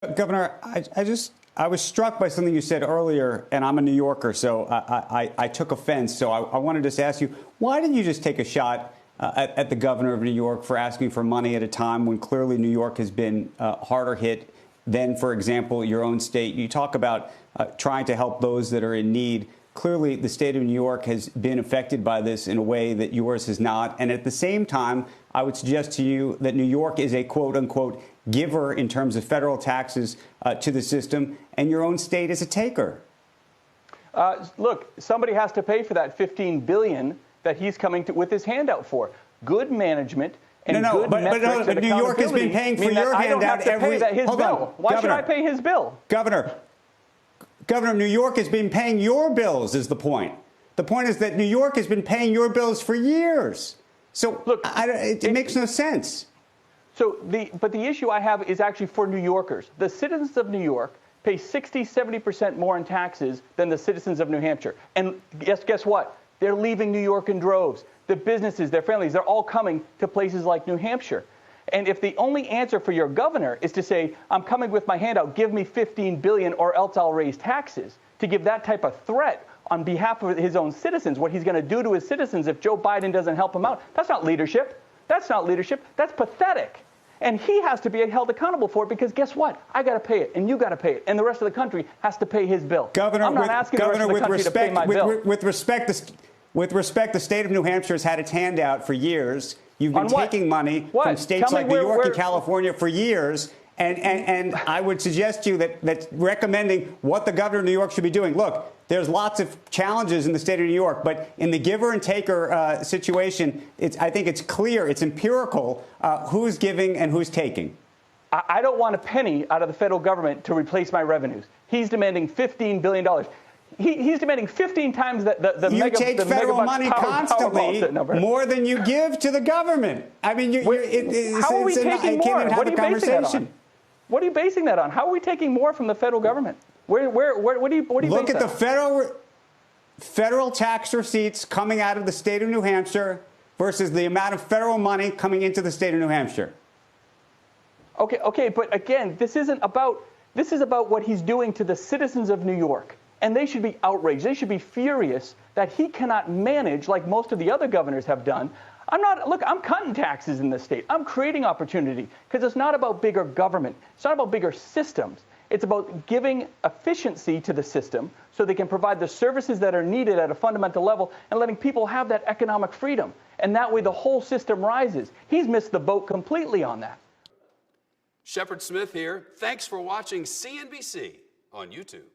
Governor, I was struck by something you said earlier, and I'm a New Yorker, so I took offense. So I wanted to just ask you, why didn't you just take a shot at the governor of New York for asking for money at a time when clearly New York has been harder hit than, for example, your own state? You talk about trying to help those that are in need. Clearly, the state of New York has been affected by this in a way that yours has not. And at the same time, I would suggest to you that New York is a quote unquote giver in terms of federal taxes to the system, and your own state is a taker. Look, somebody has to pay for that $15 billion that he's coming to with his handout for. Good management and good metrics and New York has been paying for your handout every. Hold on, why should I pay his bill? Governor, New York has been paying your bills is the point. The point is that New York has been paying your bills for years. So look, it makes no sense. So but the issue I have is actually for New Yorkers. The citizens of New York pay 60–70% more in taxes than the citizens of New Hampshire. And guess what? They're leaving New York in droves. The businesses, their families, they're all coming to places like New Hampshire. And if the only answer for your governor is to say, I'm coming with my handout, give me $15 billion or else I'll raise taxes, to give that type of threat on behalf of his own citizens, what he's going to do to his citizens if Joe Biden doesn't help him out, that's not leadership. That's not leadership. That's pathetic. And he has to be held accountable for it because guess what? I got to pay it and you got to pay it. And the rest of the country has to pay his bill. Governor, I'm not asking the rest of the country to pay my bill. With respect, the state of New Hampshire has had its handout for years. You've been taking money from states like New York and California for years. And I would suggest to you that recommending what the governor of New York should be doing. Look, there's lots of challenges in the state of New York, but in the giver and taker situation, I think it's clear, it's empirical, who's giving and who's taking. I don't want a penny out of the federal government to replace my revenues. He's demanding $15 billion. He's demanding 15 times the you take federal money constantly more than you give to the government. I mean, how are we taking more? What are you basing that on? What are you basing that on? How are we taking more from the federal government? What do you look at the federal tax receipts coming out of the state of New Hampshire versus the amount of federal money coming into the state of New Hampshire? Okay, but again, this is about what he's doing to the citizens of New York. And they should be outraged. They should be furious that he cannot manage, like most of the other governors have done. I'm cutting taxes in this state. I'm creating opportunity because it's not about bigger government. It's not about bigger systems. It's about giving efficiency to the system so they can provide the services that are needed at a fundamental level and letting people have that economic freedom. And that way the whole system rises. He's missed the boat completely on that. Shepard Smith here. Thanks for watching CNBC on YouTube.